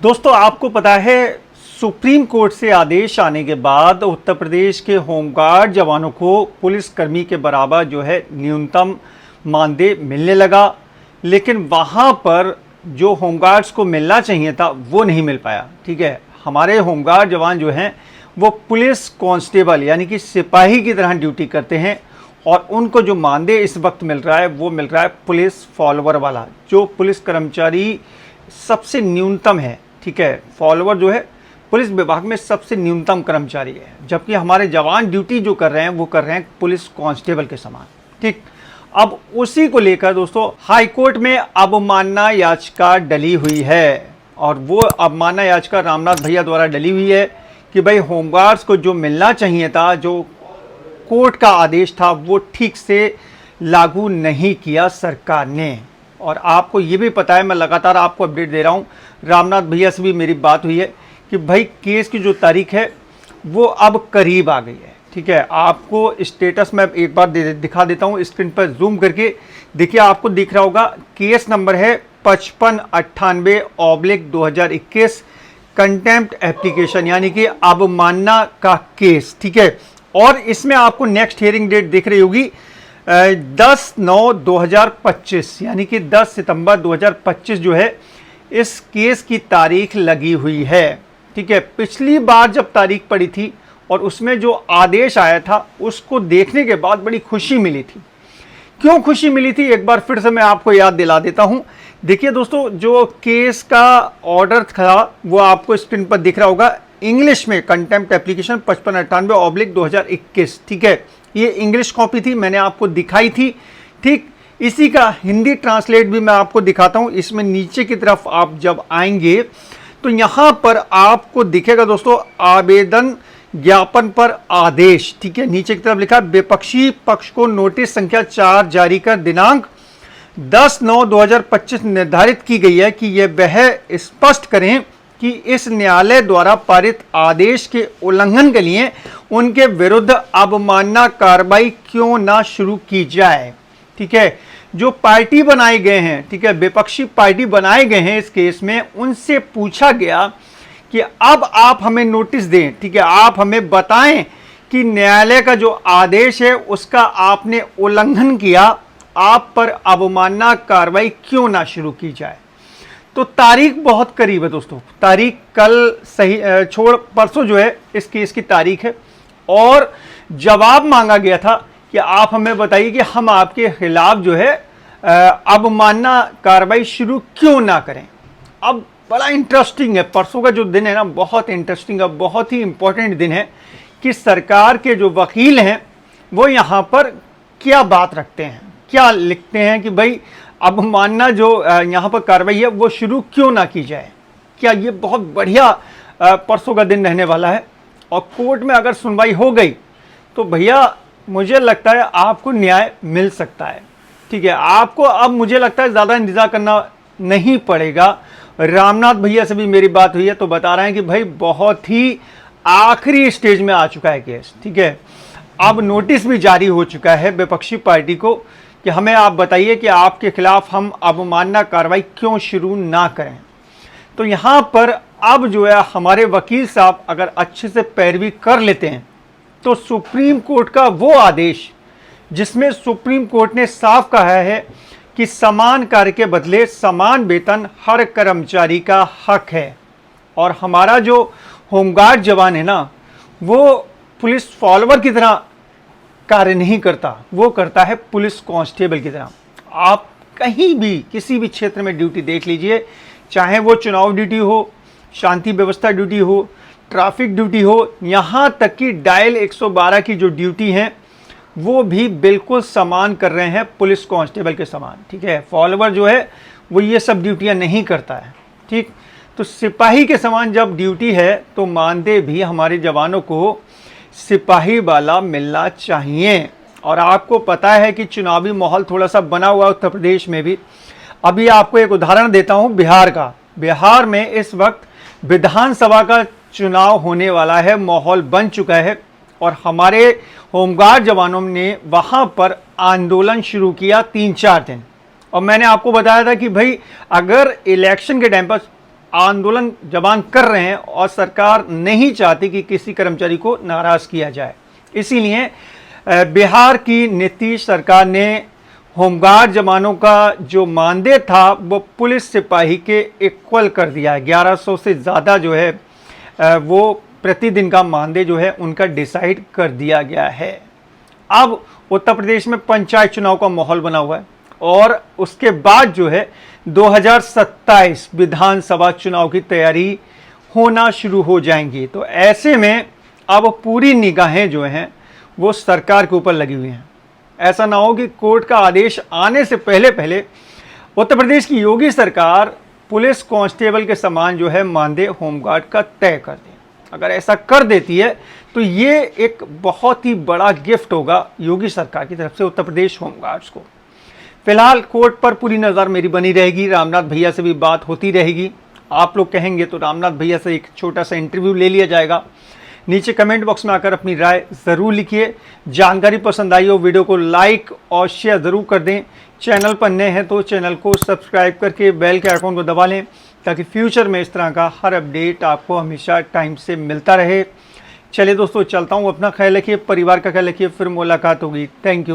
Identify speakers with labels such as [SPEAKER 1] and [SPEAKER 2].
[SPEAKER 1] दोस्तों आपको पता है सुप्रीम कोर्ट से आदेश आने के बाद उत्तर प्रदेश के होमगार्ड जवानों को पुलिसकर्मी के बराबर जो है न्यूनतम मानदेय मिलने लगा, लेकिन वहाँ पर जो होमगार्ड्स को मिलना चाहिए था वो नहीं मिल पाया। ठीक है, हमारे होमगार्ड जवान जो हैं वो पुलिस कांस्टेबल यानी कि सिपाही की तरह ड्यूटी करते हैं और उनको जो मानदेय इस वक्त मिल रहा है वो मिल रहा है पुलिस फॉलोवर वाला, जो पुलिस कर्मचारी सबसे न्यूनतम है। ठीक है, फॉलोवर जो है पुलिस विभाग में सबसे न्यूनतम कर्मचारी है, जबकि हमारे जवान ड्यूटी जो कर रहे हैं वो कर रहे हैं पुलिस कांस्टेबल के समान। ठीक, अब उसी को लेकर दोस्तों हाई कोर्ट में अवमानना याचिका डली हुई है और वो अवमानना याचिका रामनाथ भैया द्वारा डली हुई है कि भाई होमगार्ड्स को जो मिलना चाहिए था, जो कोर्ट का आदेश था, वो ठीक से लागू नहीं किया सरकार ने। और आपको ये भी पता है, मैं लगातार आपको अपडेट दे रहा हूँ, रामनाथ भैया से भी मेरी बात हुई है कि भाई केस की जो तारीख है वो अब करीब आ गई है। ठीक है, आपको स्टेटस मैं एक बार दिखा देता हूँ स्क्रीन पर जूम करके। देखिए, आपको दिख रहा होगा केस नंबर है 5598/2021 कंटेम्प्ट एप्लीकेशन यानी कि अवमानना का केस। ठीक है, और इसमें आपको नेक्स्ट हियरिंग डेट दिख रही होगी 10/9/2025 यानी कि 10 सितंबर 2025 जो है इस केस की तारीख लगी हुई है। ठीक है, पिछली बार जब तारीख पड़ी थी और उसमें जो आदेश आया था उसको देखने के बाद बड़ी खुशी मिली थी। क्यों खुशी मिली थी, एक बार फिर से मैं आपको याद दिला देता हूं। देखिए दोस्तों, जो केस का ऑर्डर था वो आपको स्क्रीन पर दिख रहा होगा इंग्लिश में, कंटेम्प्ट एप्लीकेशन 5598/2021। ठीक है, ये इंग्लिश कॉपी थी, मैंने आपको दिखाई थी। ठीक, इसी का हिंदी ट्रांसलेट भी मैं आपको दिखाता हूं। इसमें नीचे की तरफ आप जब आएंगे तो यहां पर आपको दिखेगा दोस्तों आवेदन ज्ञापन पर आदेश। ठीक है, नीचे की तरफ लिखा विपक्षी पक्ष को नोटिस संख्या 4 जारी कर दिनांक 10/9/2025 निर्धारित की गई है कि यह वह स्पष्ट करें कि इस न्यायालय द्वारा पारित आदेश के उल्लंघन के लिए उनके विरुद्ध अवमानना कार्रवाई क्यों ना शुरू की जाए। ठीक है, जो पार्टी बनाए गए हैं, ठीक है, विपक्षी पार्टी बनाए गए हैं इस केस में, उनसे पूछा गया कि अब आप हमें नोटिस दें। ठीक है, आप हमें बताएं कि न्यायालय का जो आदेश है उसका आपने उल्लंघन किया, आप पर अवमानना कार्रवाई क्यों ना शुरू की जाए। तो तारीख बहुत करीब है दोस्तों, तारीख कल सही छोड़ परसों जो है इस केस की तारीख है और जवाब मांगा गया था कि आप हमें बताइए कि हम आपके खिलाफ जो है अवमानना कार्रवाई शुरू क्यों ना करें। अब बड़ा इंटरेस्टिंग है, परसों का जो दिन है ना बहुत इंटरेस्टिंग है, बहुत ही इंपॉर्टेंट दिन है कि सरकार के जो वकील हैं वो यहाँ पर क्या बात रखते हैं, क्या लिखते हैं कि भाई अवमानना जो यहाँ पर कार्रवाई है वो शुरू क्यों ना की जाए। क्या ये बहुत बढ़िया परसों का दिन रहने वाला है और कोर्ट में अगर सुनवाई हो गई तो भैया मुझे लगता है आपको न्याय मिल सकता है। ठीक है, आपको अब मुझे लगता है ज़्यादा इंतजार करना नहीं पड़ेगा। रामनाथ भैया से भी मेरी बात हुई है तो बता रहे हैं कि भाई बहुत ही आखिरी स्टेज में आ चुका है केस। ठीक है, अब नोटिस भी जारी हो चुका है विपक्षी पार्टी को कि हमें आप बताइए कि आपके खिलाफ हम अवमानना कार्रवाई क्यों शुरू ना करें। तो यहाँ पर अब जो है हमारे वकील साहब अगर अच्छे से पैरवी कर लेते हैं तो सुप्रीम कोर्ट का वो आदेश जिसमें सुप्रीम कोर्ट ने साफ कहा है कि समान कार्य के बदले समान वेतन हर कर्मचारी का हक है, और हमारा जो होमगार्ड जवान है ना वो पुलिस फॉलोवर की तरह कार्य नहीं करता, वो करता है पुलिस कांस्टेबल की तरह। आप कहीं भी किसी भी क्षेत्र में ड्यूटी देख लीजिए, चाहे वो चुनाव ड्यूटी हो, शांति व्यवस्था ड्यूटी हो, ट्रैफिक ड्यूटी हो, यहाँ तक कि डायल 112 की जो ड्यूटी है वो भी बिल्कुल समान कर रहे हैं पुलिस कांस्टेबल के समान। ठीक है, फॉलोवर जो है वो ये सब ड्यूटियाँ नहीं करता है। ठीक, तो सिपाही के समान जब ड्यूटी है तो मानदेय भी हमारे जवानों को सिपाही वाला मिलना चाहिए। और आपको पता है कि चुनावी माहौल थोड़ा सा बना हुआ उत्तर प्रदेश में भी। अभी आपको एक उदाहरण देता हूं बिहार का। बिहार में इस वक्त विधानसभा का चुनाव होने वाला है, माहौल बन चुका है और हमारे होमगार्ड जवानों ने वहां पर आंदोलन शुरू किया 3-4 दिन। और मैंने आपको बताया था कि भाई अगर इलेक्शन के टाइम पर आंदोलन जवान कर रहे हैं और सरकार नहीं चाहती कि किसी कर्मचारी को नाराज किया जाए। इसीलिए बिहार की नीतीश सरकार ने होमगार्ड जवानों का जो मानदेय था वो पुलिस सिपाही के इक्वल कर दिया है। 1100 से ज़्यादा जो है वो प्रतिदिन का मानदेय जो है उनका डिसाइड कर दिया गया है। अब उत्तर प्रदेश में पंचायत चुनाव का माहौल बना हुआ है और उसके बाद जो है 2027 विधानसभा चुनाव की तैयारी होना शुरू हो जाएंगी। तो ऐसे में अब पूरी निगाहें जो हैं वो सरकार के ऊपर लगी हुई हैं। ऐसा ना हो कि कोर्ट का आदेश आने से पहले पहले उत्तर प्रदेश की योगी सरकार पुलिस कांस्टेबल के समान जो है मानदेय होमगार्ड का तय कर दे। अगर ऐसा कर देती है तो ये एक बहुत ही बड़ा गिफ्ट होगा योगी सरकार की तरफ से उत्तर प्रदेश होमगार्ड्स को। फिलहाल कोर्ट पर पूरी नज़र मेरी बनी रहेगी, रामनाथ भैया से भी बात होती रहेगी। आप लोग कहेंगे तो रामनाथ भैया से एक छोटा सा इंटरव्यू ले लिया जाएगा। नीचे कमेंट बॉक्स में आकर अपनी राय ज़रूर लिखिए। जानकारी पसंद आई हो वीडियो को लाइक और शेयर ज़रूर कर दें। चैनल पर नए हैं तो चैनल को सब्सक्राइब करके बेल के आइकॉन को दबा लें ताकि फ्यूचर में इस तरह का हर अपडेट आपको हमेशा टाइम से मिलता रहे। चलिए दोस्तों, चलता हूँ। अपना ख्याल रखिए, परिवार का ख्याल रखिए। फिर मुलाकात होगी। Thank you.